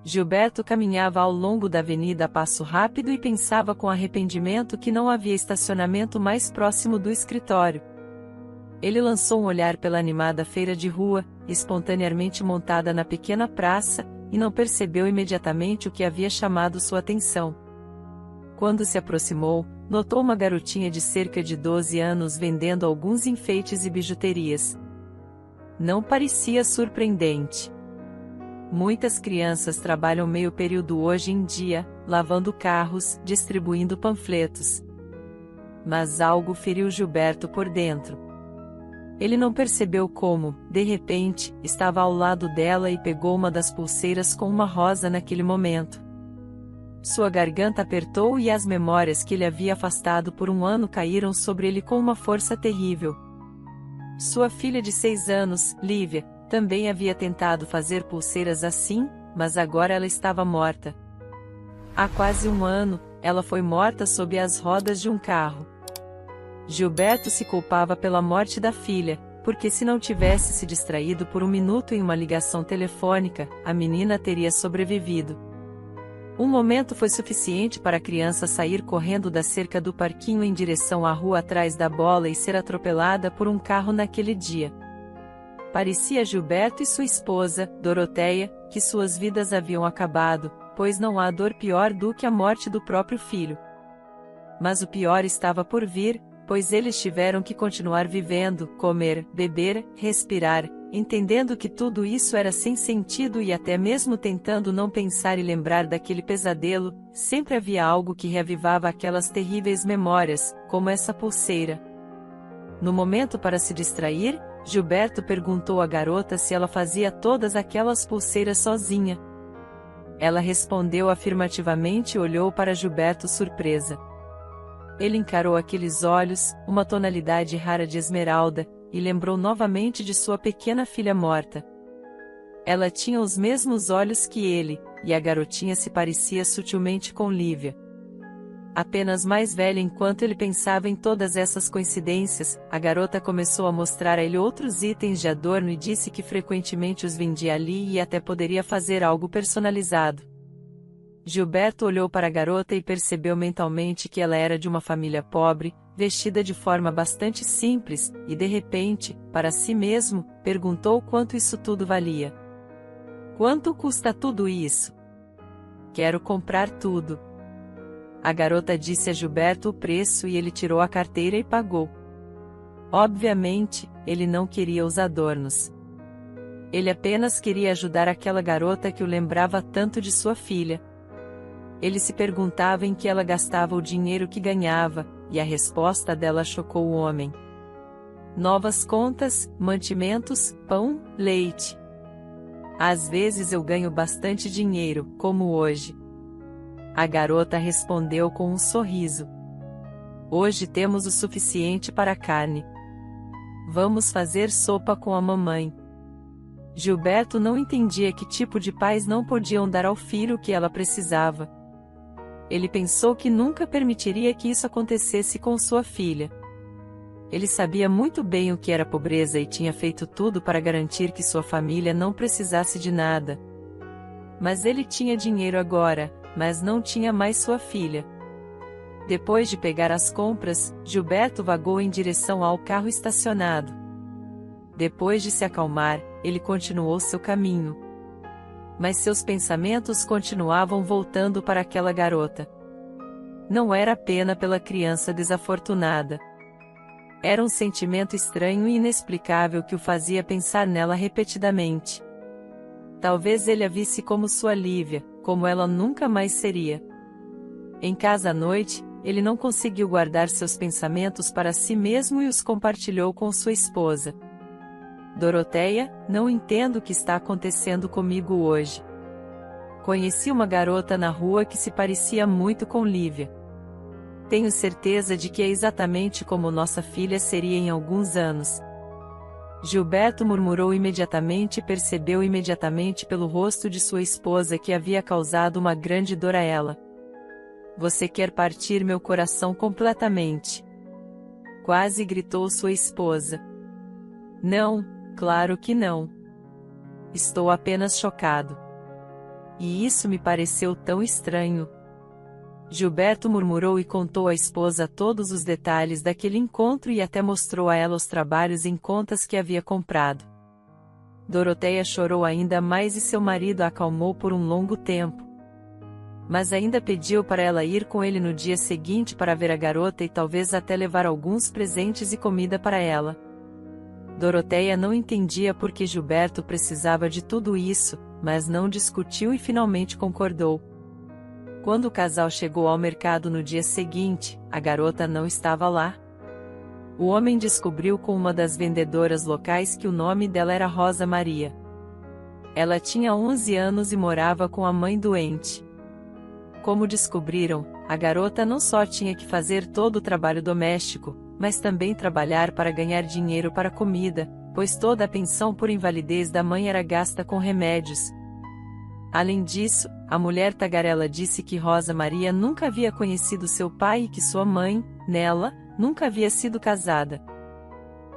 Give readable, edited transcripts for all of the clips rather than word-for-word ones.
Gilberto caminhava ao longo da avenida a passo rápido e pensava com arrependimento que não havia estacionamento mais próximo do escritório. Ele lançou um olhar pela animada feira de rua, espontaneamente montada na pequena praça, e não percebeu imediatamente o que havia chamado sua atenção. Quando se aproximou, notou uma garotinha de cerca de 12 anos vendendo alguns enfeites e bijuterias. Não parecia surpreendente. Muitas crianças trabalham meio período hoje em dia, lavando carros, distribuindo panfletos. Mas algo feriu Gilberto por dentro. Ele não percebeu como, de repente, estava ao lado dela e pegou uma das pulseiras com uma rosa naquele momento. Sua garganta apertou e as memórias que ele havia afastado por um ano caíram sobre ele com uma força terrível. Sua filha de 6 anos, Lívia, também havia tentado fazer pulseiras assim, mas agora ela estava morta. Há quase um ano, ela foi morta sob as rodas de um carro. Gilberto se culpava pela morte da filha, porque se não tivesse se distraído por um minuto em uma ligação telefônica, a menina teria sobrevivido. Um momento foi suficiente para a criança sair correndo da cerca do parquinho em direção à rua atrás da bola e ser atropelada por um carro naquele dia. Parecia a Gilberto e sua esposa, Doroteia, que suas vidas haviam acabado, pois não há dor pior do que a morte do próprio filho. Mas o pior estava por vir, pois eles tiveram que continuar vivendo, comer, beber, respirar, entendendo que tudo isso era sem sentido e até mesmo tentando não pensar e lembrar daquele pesadelo, sempre havia algo que reavivava aquelas terríveis memórias, como essa pulseira. No momento para se distrair, Gilberto perguntou à garota se ela fazia todas aquelas pulseiras sozinha. Ela respondeu afirmativamente e olhou para Gilberto surpresa. Ele encarou aqueles olhos, uma tonalidade rara de esmeralda, e lembrou novamente de sua pequena filha morta. Ela tinha os mesmos olhos que ele, e a garotinha se parecia sutilmente com Lívia. Apenas mais velha. Enquanto ele pensava em todas essas coincidências, a garota começou a mostrar a ele outros itens de adorno e disse que frequentemente os vendia ali e até poderia fazer algo personalizado. Gilberto olhou para a garota e percebeu mentalmente que ela era de uma família pobre, vestida de forma bastante simples, e de repente, para si mesmo, perguntou quanto isso tudo valia. Quanto custa tudo isso? Quero comprar tudo. A garota disse a Gilberto o preço e ele tirou a carteira e pagou. Obviamente, ele não queria os adornos. Ele apenas queria ajudar aquela garota que o lembrava tanto de sua filha. Ele se perguntava em que ela gastava o dinheiro que ganhava, e a resposta dela chocou o homem. Novas contas, mantimentos, pão, leite. Às vezes eu ganho bastante dinheiro, como hoje. A garota respondeu com um sorriso. Hoje temos o suficiente para a carne. Vamos fazer sopa com a mamãe. Gilberto não entendia que tipo de pais não podiam dar ao filho o que ela precisava. Ele pensou que nunca permitiria que isso acontecesse com sua filha. Ele sabia muito bem o que era pobreza e tinha feito tudo para garantir que sua família não precisasse de nada. Mas ele tinha dinheiro agora, mas não tinha mais sua filha. Depois de pegar as compras, Gilberto vagou em direção ao carro estacionado. Depois de se acalmar, ele continuou seu caminho. Mas seus pensamentos continuavam voltando para aquela garota. Não era pena pela criança desafortunada. Era um sentimento estranho e inexplicável que o fazia pensar nela repetidamente. Talvez ele a visse como sua Lívia, como ela nunca mais seria. Em casa à noite, ele não conseguiu guardar seus pensamentos para si mesmo e os compartilhou com sua esposa. Doroteia, não entendo o que está acontecendo comigo hoje. Conheci uma garota na rua que se parecia muito com Lívia. Tenho certeza de que é exatamente como nossa filha seria em alguns anos. Gilberto murmurou imediatamente e percebeu imediatamente pelo rosto de sua esposa que havia causado uma grande dor a ela. Você quer partir meu coração completamente. Quase gritou sua esposa. Não, claro que não. Estou apenas chocado. e isso me pareceu tão estranho. Gilberto murmurou e contou à esposa todos os detalhes daquele encontro e até mostrou a ela os trabalhos em contas que havia comprado. Doroteia chorou ainda mais e seu marido a acalmou por um longo tempo. Mas ainda pediu para ela ir com ele no dia seguinte para ver a garota e talvez até levar alguns presentes e comida para ela. Doroteia não entendia por que Gilberto precisava de tudo isso, mas não discutiu e finalmente concordou. Quando o casal chegou ao mercado no dia seguinte, a garota não estava lá. O homem descobriu com uma das vendedoras locais que o nome dela era Rosa Maria. Ela tinha 11 anos e morava com a mãe doente. Como descobriram, a garota não só tinha que fazer todo o trabalho doméstico, mas também trabalhar para ganhar dinheiro para comida, pois toda a pensão por invalidez da mãe era gasta com remédios. Além disso, a mulher tagarela disse que Rosa Maria nunca havia conhecido seu pai e que sua mãe, Nela, nunca havia sido casada.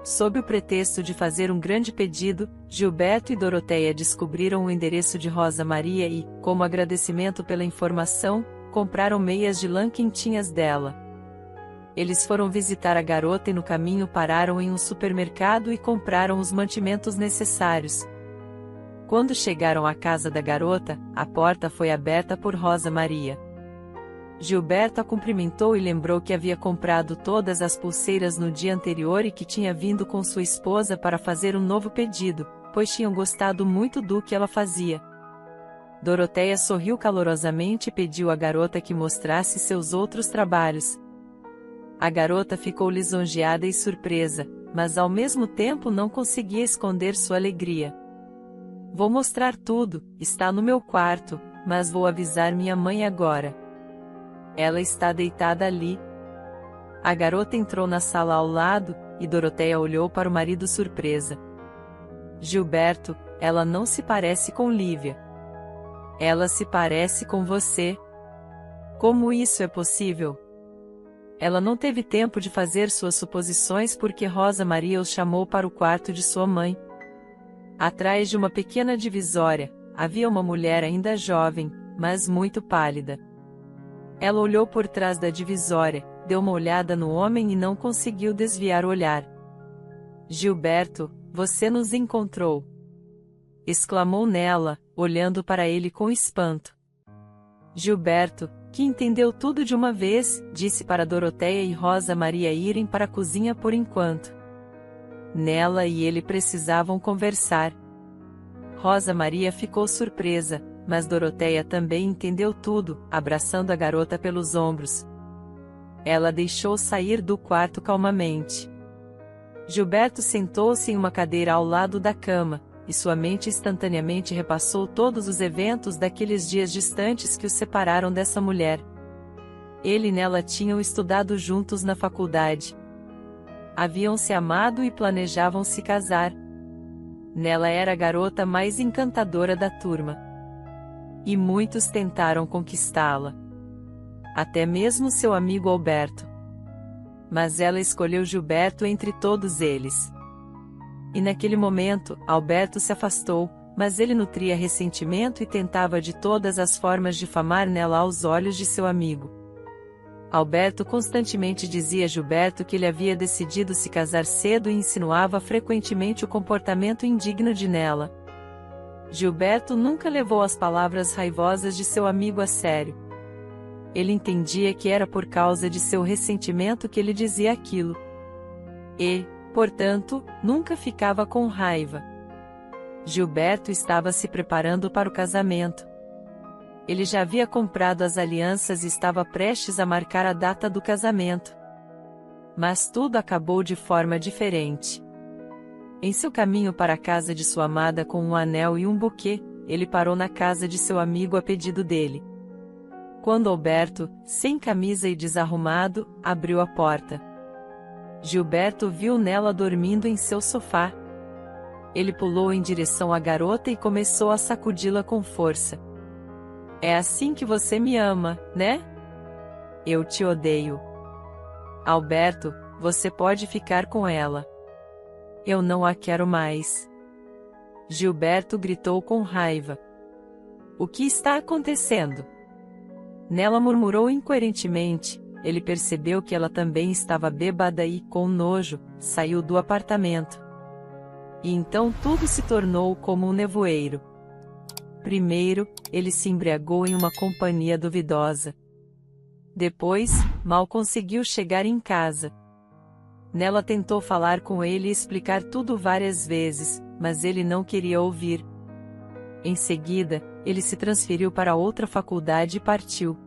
Sob o pretexto de fazer um grande pedido, Gilberto e Doroteia descobriram o endereço de Rosa Maria e, como agradecimento pela informação, compraram meias de lã quentinhas dela. Eles foram visitar a garota e no caminho pararam em um supermercado e compraram os mantimentos necessários. Quando chegaram à casa da garota, a porta foi aberta por Rosa Maria. Gilberto a cumprimentou e lembrou que havia comprado todas as pulseiras no dia anterior e que tinha vindo com sua esposa para fazer um novo pedido, pois tinham gostado muito do que ela fazia. Doroteia sorriu calorosamente e pediu à garota que mostrasse seus outros trabalhos. A garota ficou lisonjeada e surpresa, mas ao mesmo tempo não conseguia esconder sua alegria. Vou mostrar tudo, está no meu quarto, mas vou avisar minha mãe agora. Ela está deitada ali. A garota entrou na sala ao lado, e Doroteia olhou para o marido surpresa. Gilberto, ela não se parece com Lívia. Ela se parece com você. Como isso é possível? Ela não teve tempo de fazer suas suposições porque Rosa Maria os chamou para o quarto de sua mãe. Atrás de uma pequena divisória, havia uma mulher ainda jovem, mas muito pálida. Ela olhou por trás da divisória, deu uma olhada no homem e não conseguiu desviar o olhar. Gilberto, você nos encontrou! Exclamou Nela, olhando para ele com espanto. Gilberto, que entendeu tudo de uma vez, disse para Doroteia e Rosa Maria irem para a cozinha por enquanto. Nela e ele precisavam conversar. Rosa Maria ficou surpresa, mas Doroteia também entendeu tudo, abraçando a garota pelos ombros. Ela deixou sair do quarto calmamente. Gilberto sentou-se em uma cadeira ao lado da cama, e sua mente instantaneamente repassou todos os eventos daqueles dias distantes que os separaram dessa mulher. Ele e Nela tinham estudado juntos na faculdade. Haviam se amado e planejavam se casar. Nela era a garota mais encantadora da turma. E muitos tentaram conquistá-la. Até mesmo seu amigo Alberto. Mas ela escolheu Gilberto entre todos eles. E naquele momento, Alberto se afastou, mas ele nutria ressentimento e tentava de todas as formas difamar Nela aos olhos de seu amigo. Alberto constantemente dizia a Gilberto que ele havia decidido se casar cedo e insinuava frequentemente o comportamento indigno de Nela. Gilberto nunca levou as palavras raivosas de seu amigo a sério. Ele entendia que era por causa de seu ressentimento que ele dizia aquilo. E, portanto, nunca ficava com raiva. Gilberto estava se preparando para o casamento. Ele já havia comprado as alianças e estava prestes a marcar a data do casamento. Mas tudo acabou de forma diferente. Em seu caminho para a casa de sua amada com um anel e um buquê, ele parou na casa de seu amigo a pedido dele. Quando Alberto, sem camisa e desarrumado, abriu a porta, Gilberto viu Nela dormindo em seu sofá. Ele pulou em direção à garota e começou a sacudi-la com força. É assim que você me ama, né? Eu te odeio. Alberto, você pode ficar com ela. Eu não a quero mais. Gilberto gritou com raiva. O que está acontecendo? Nela murmurou incoerentemente. Ele percebeu que ela também estava bêbada e, com nojo, saiu do apartamento. E então tudo se tornou como um nevoeiro. Primeiro, ele se embriagou em uma companhia duvidosa. Depois, mal conseguiu chegar em casa. Nela tentou falar com ele e explicar tudo várias vezes, mas ele não queria ouvir. Em seguida, ele se transferiu para outra faculdade e partiu.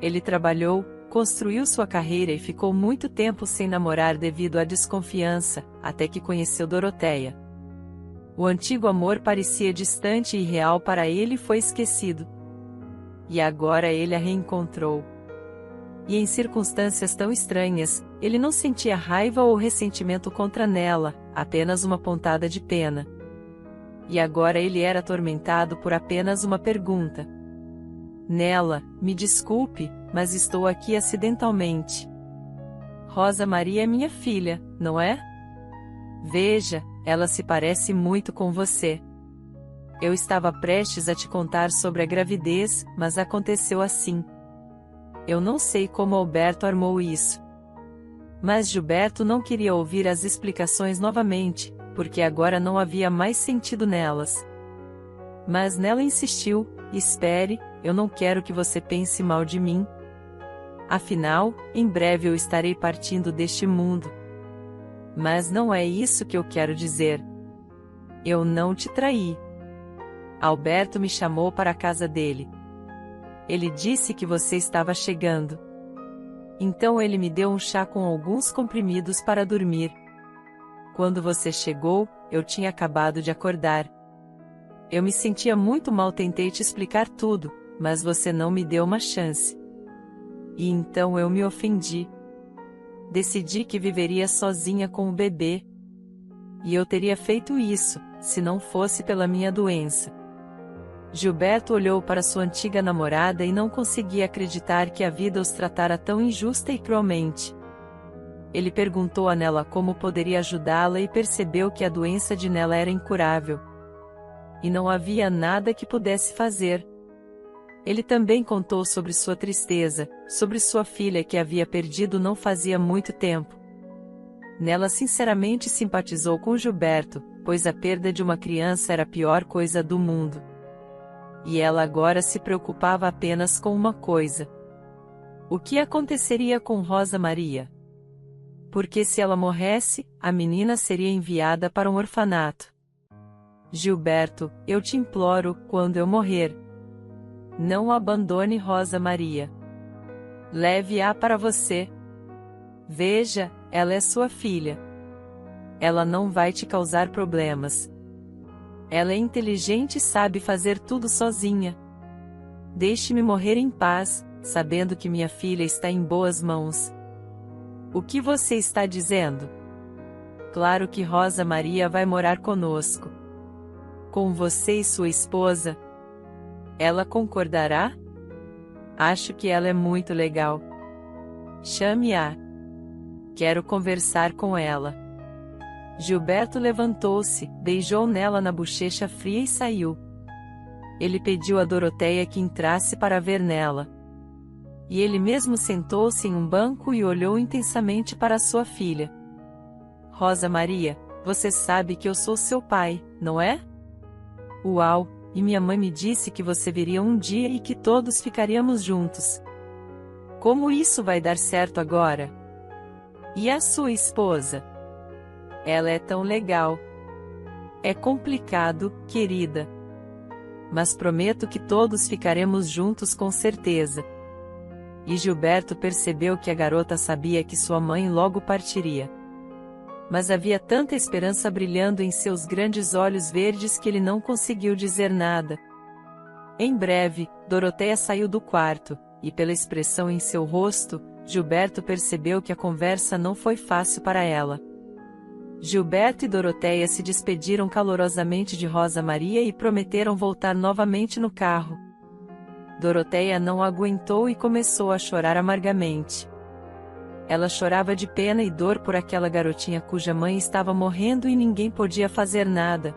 Ele trabalhou, construiu sua carreira e ficou muito tempo sem namorar devido à desconfiança, até que conheceu Doroteia. O antigo amor parecia distante e irreal para ele e foi esquecido. E agora ele a reencontrou. E em circunstâncias tão estranhas, ele não sentia raiva ou ressentimento contra Nela, apenas uma pontada de pena. E agora ele era atormentado por apenas uma pergunta. Nela, me desculpe, mas estou aqui acidentalmente. Rosa Maria é minha filha, não é? Veja, ela se parece muito com você. Eu estava prestes a te contar sobre a gravidez, mas aconteceu assim. Eu não sei como Alberto armou isso. Mas Gilberto não queria ouvir as explicações novamente, porque agora não havia mais sentido nelas. Mas Nela insistiu, espere, eu não quero que você pense mal de mim. Afinal, em breve eu estarei partindo deste mundo. Mas não é isso que eu quero dizer. Eu não te traí. Alberto me chamou para a casa dele. Ele disse que você estava chegando. Então ele me deu um chá com alguns comprimidos para dormir. Quando você chegou, eu tinha acabado de acordar. Eu me sentia muito mal, tentei te explicar tudo, mas você não me deu uma chance. E então eu me ofendi. Decidi que viveria sozinha com o bebê. E eu teria feito isso, se não fosse pela minha doença. Gilberto olhou para sua antiga namorada e não conseguia acreditar que a vida os tratara tão injusta e cruelmente. Ele perguntou a Nela como poderia ajudá-la e percebeu que a doença de Nela era incurável. E não havia nada que pudesse fazer. Ele também contou sobre sua tristeza, sobre sua filha que havia perdido não fazia muito tempo. Nela sinceramente simpatizou com Gilberto, pois a perda de uma criança era a pior coisa do mundo. E ela agora se preocupava apenas com uma coisa. O que aconteceria com Rosa Maria? Porque se ela morresse, a menina seria enviada para um orfanato. Gilberto, eu te imploro, quando eu morrer, não abandone Rosa Maria. Leve-a para você. Veja, ela é sua filha. Ela não vai te causar problemas. Ela é inteligente e sabe fazer tudo sozinha. Deixe-me morrer em paz, sabendo que minha filha está em boas mãos. O que você está dizendo? Claro que Rosa Maria vai morar conosco. Com você e sua esposa. Ela concordará? Acho que ela é muito legal. Chame-a. Quero conversar com ela. Gilberto levantou-se, beijou Nela na bochecha fria e saiu. Ele pediu a Doroteia que entrasse para ver Nela. E ele mesmo sentou-se em um banco e olhou intensamente para sua filha. Rosa Maria, você sabe que eu sou seu pai, não é? Uau, e minha mãe me disse que você viria um dia e que todos ficaríamos juntos. Como isso vai dar certo agora? E a sua esposa? Ela é tão legal. É complicado, querida. Mas prometo que todos ficaremos juntos com certeza. E Gilberto percebeu que a garota sabia que sua mãe logo partiria. Mas havia tanta esperança brilhando em seus grandes olhos verdes que ele não conseguiu dizer nada. Em breve, Doroteia saiu do quarto, e pela expressão em seu rosto, Gilberto percebeu que a conversa não foi fácil para ela. Gilberto e Doroteia se despediram calorosamente de Rosa Maria e prometeram voltar novamente no carro. Doroteia não aguentou e começou a chorar amargamente. Ela chorava de pena e dor por aquela garotinha cuja mãe estava morrendo e ninguém podia fazer nada.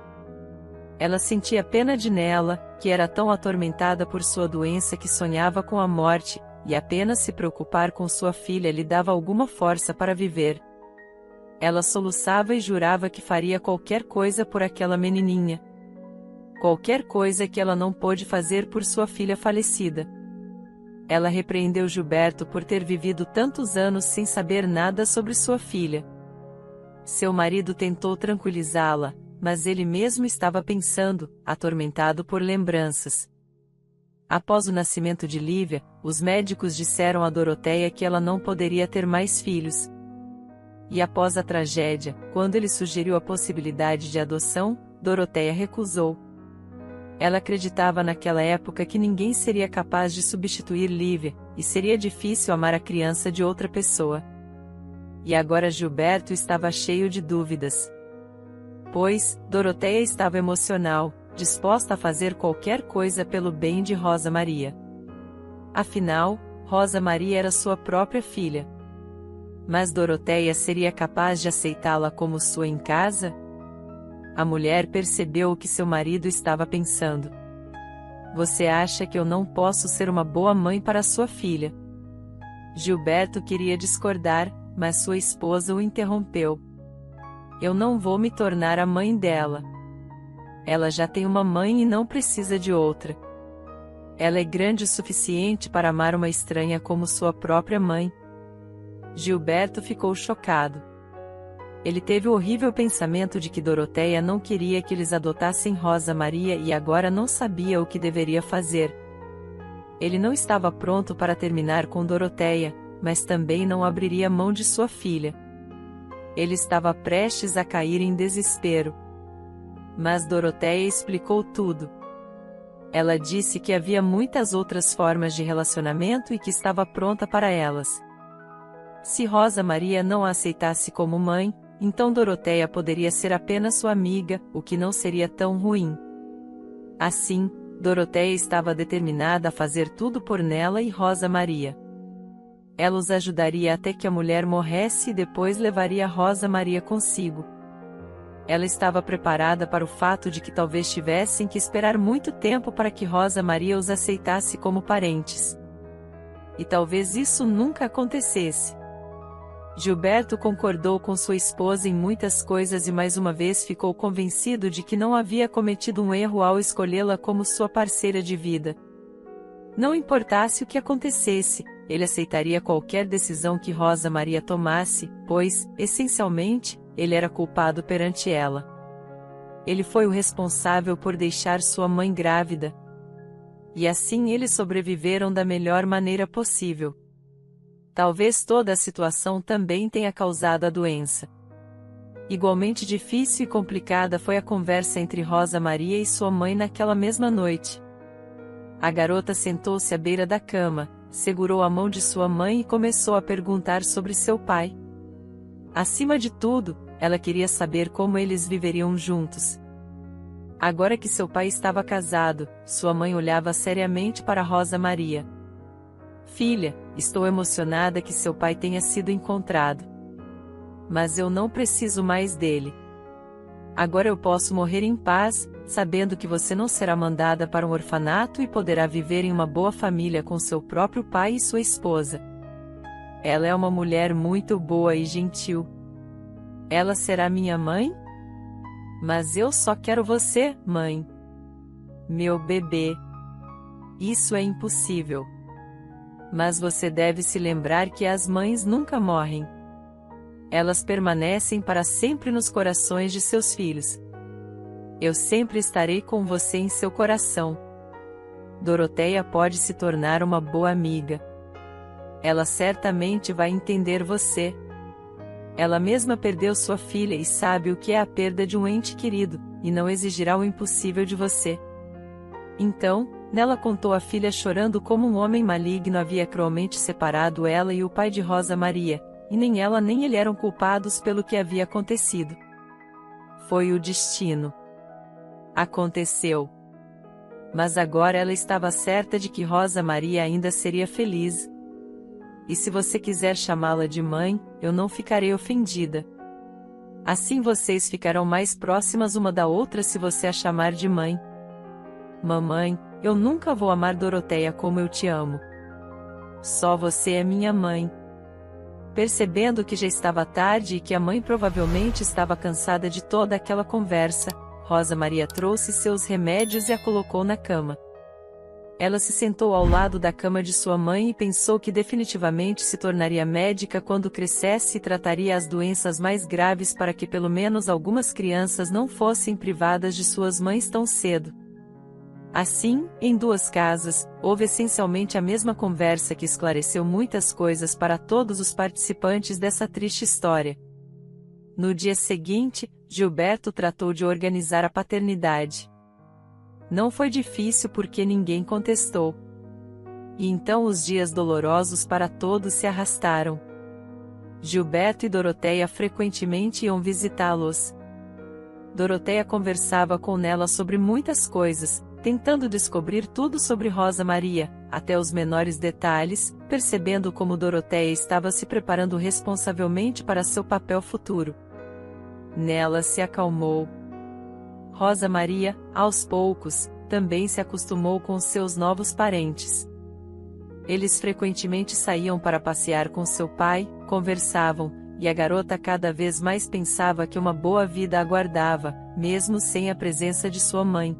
Ela sentia pena de Nela, que era tão atormentada por sua doença que sonhava com a morte, e apenas se preocupar com sua filha lhe dava alguma força para viver. Ela soluçava e jurava que faria qualquer coisa por aquela menininha. Qualquer coisa que ela não pôde fazer por sua filha falecida. Ela repreendeu Gilberto por ter vivido tantos anos sem saber nada sobre sua filha. Seu marido tentou tranquilizá-la, mas ele mesmo estava pensando, atormentado por lembranças. Após o nascimento de Lívia, os médicos disseram a Doroteia que ela não poderia ter mais filhos. E após a tragédia, quando ele sugeriu a possibilidade de adoção, Doroteia recusou. Ela acreditava naquela época que ninguém seria capaz de substituir Lívia, e seria difícil amar a criança de outra pessoa. E agora Gilberto estava cheio de dúvidas. Pois, Doroteia estava emocional, disposta a fazer qualquer coisa pelo bem de Rosa Maria. Afinal, Rosa Maria era sua própria filha. Mas Doroteia seria capaz de aceitá-la como sua em casa? A mulher percebeu o que seu marido estava pensando. Você acha que eu não posso ser uma boa mãe para sua filha? Gilberto queria discordar, mas sua esposa o interrompeu. Eu não vou me tornar a mãe dela. Ela já tem uma mãe e não precisa de outra. Ela é grande o suficiente para amar uma estranha como sua própria mãe. Gilberto ficou chocado. Ele teve o horrível pensamento de que Doroteia não queria que eles adotassem Rosa Maria e agora não sabia o que deveria fazer. Ele não estava pronto para terminar com Doroteia, mas também não abriria mão de sua filha. Ele estava prestes a cair em desespero. Mas Doroteia explicou tudo. Ela disse que havia muitas outras formas de relacionamento e que estava pronta para elas. Se Rosa Maria não a aceitasse como mãe, então Doroteia poderia ser apenas sua amiga, o que não seria tão ruim. Assim, Doroteia estava determinada a fazer tudo por Nela e Rosa Maria. Ela os ajudaria até que a mulher morresse e depois levaria Rosa Maria consigo. Ela estava preparada para o fato de que talvez tivessem que esperar muito tempo para que Rosa Maria os aceitasse como parentes. E talvez isso nunca acontecesse. Gilberto concordou com sua esposa em muitas coisas e mais uma vez ficou convencido de que não havia cometido um erro ao escolhê-la como sua parceira de vida. Não importasse o que acontecesse, ele aceitaria qualquer decisão que Rosa Maria tomasse, pois, essencialmente, ele era culpado perante ela. Ele foi o responsável por deixar sua mãe grávida. E assim eles sobreviveram da melhor maneira possível. Talvez toda a situação também tenha causado a doença. Igualmente difícil e complicada foi a conversa entre Rosa Maria e sua mãe naquela mesma noite. A garota sentou-se à beira da cama, segurou a mão de sua mãe e começou a perguntar sobre seu pai. Acima de tudo, ela queria saber como eles viveriam juntos. Agora que seu pai estava casado, sua mãe olhava seriamente para Rosa Maria. Filha, estou emocionada que seu pai tenha sido encontrado. Mas eu não preciso mais dele. Agora eu posso morrer em paz, sabendo que você não será mandada para um orfanato e poderá viver em uma boa família com seu próprio pai e sua esposa. Ela é uma mulher muito boa e gentil. Ela será minha mãe? Mas eu só quero você, mãe. Meu bebê. Isso é impossível. Mas você deve se lembrar que as mães nunca morrem. Elas permanecem para sempre nos corações de seus filhos. Eu sempre estarei com você em seu coração. Doroteia pode se tornar uma boa amiga. Ela certamente vai entender você. Ela mesma perdeu sua filha e sabe o que é a perda de um ente querido, e não exigirá o impossível de você. Então, Nela contou à filha chorando como um homem maligno havia cruelmente separado ela e o pai de Rosa Maria, e nem ela nem ele eram culpados pelo que havia acontecido. Foi o destino. Aconteceu. Mas agora ela estava certa de que Rosa Maria ainda seria feliz. E se você quiser chamá-la de mãe, eu não ficarei ofendida. Assim vocês ficarão mais próximas uma da outra se você a chamar de mãe. Mamãe, eu nunca vou amar Doroteia como eu te amo. Só você é minha mãe. Percebendo que já estava tarde e que a mãe provavelmente estava cansada de toda aquela conversa, Rosa Maria trouxe seus remédios e a colocou na cama. Ela se sentou ao lado da cama de sua mãe e pensou que definitivamente se tornaria médica quando crescesse e trataria as doenças mais graves para que pelo menos algumas crianças não fossem privadas de suas mães tão cedo. Assim, em duas casas, houve essencialmente a mesma conversa que esclareceu muitas coisas para todos os participantes dessa triste história. No dia seguinte, Gilberto tratou de organizar a paternidade. Não foi difícil porque ninguém contestou. E então os dias dolorosos para todos se arrastaram. Gilberto e Doroteia frequentemente iam visitá-los. Doroteia conversava com Nela sobre muitas coisas, tentando descobrir tudo sobre Rosa Maria, até os menores detalhes, percebendo como Doroteia estava se preparando responsavelmente para seu papel futuro. Nela se acalmou. Rosa Maria, aos poucos, também se acostumou com seus novos parentes. Eles frequentemente saíam para passear com seu pai, conversavam, e a garota cada vez mais pensava que uma boa vida aguardava, mesmo sem a presença de sua mãe.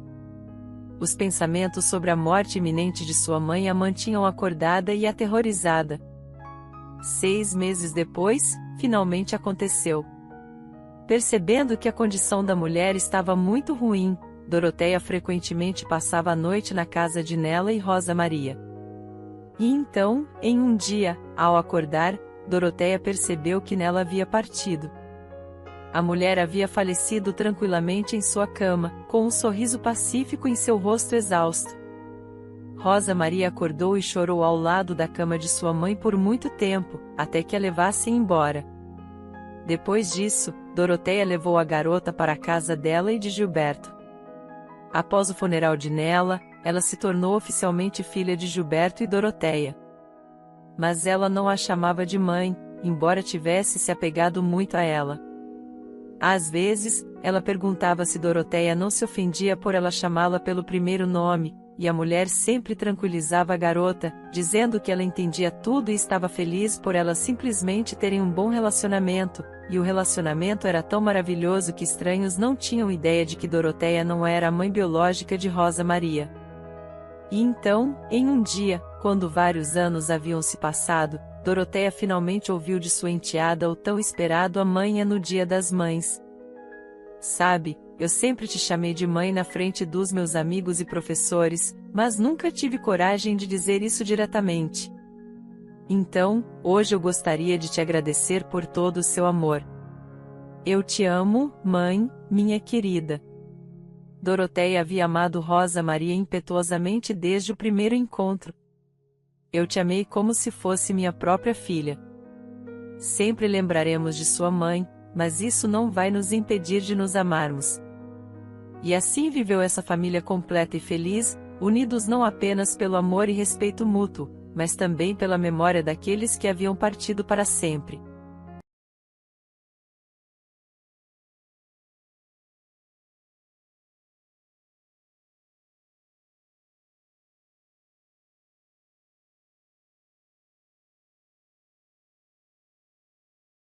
Os pensamentos sobre a morte iminente de sua mãe a mantinham acordada e aterrorizada. 6 meses depois, finalmente aconteceu. Percebendo que a condição da mulher estava muito ruim, Doroteia frequentemente passava a noite na casa de Nela e Rosa Maria. E então, em um dia, ao acordar, Doroteia percebeu que Nela havia partido. A mulher havia falecido tranquilamente em sua cama, com um sorriso pacífico em seu rosto exausto. Rosa Maria acordou e chorou ao lado da cama de sua mãe por muito tempo, até que a levassem embora. Depois disso, Doroteia levou a garota para a casa dela e de Gilberto. Após o funeral de Nela, ela se tornou oficialmente filha de Gilberto e Doroteia. Mas ela não a chamava de mãe, embora tivesse se apegado muito a ela. Às vezes, ela perguntava se Doroteia não se ofendia por ela chamá-la pelo primeiro nome, e a mulher sempre tranquilizava a garota, dizendo que ela entendia tudo e estava feliz por elas simplesmente terem um bom relacionamento, e o relacionamento era tão maravilhoso que estranhos não tinham ideia de que Doroteia não era a mãe biológica de Rosa Maria. E então, em um dia, quando vários anos haviam se passado, Doroteia finalmente ouviu de sua enteada o tão esperado amanhã no Dia das Mães. Sabe, eu sempre te chamei de mãe na frente dos meus amigos e professores, mas nunca tive coragem de dizer isso diretamente. Então, hoje eu gostaria de te agradecer por todo o seu amor. Eu te amo, mãe, minha querida. Doroteia havia amado Rosa Maria impetuosamente desde o primeiro encontro. Eu te amei como se fosse minha própria filha. Sempre lembraremos de sua mãe, mas isso não vai nos impedir de nos amarmos. E assim viveu essa família completa e feliz, unidos não apenas pelo amor e respeito mútuo, mas também pela memória daqueles que haviam partido para sempre.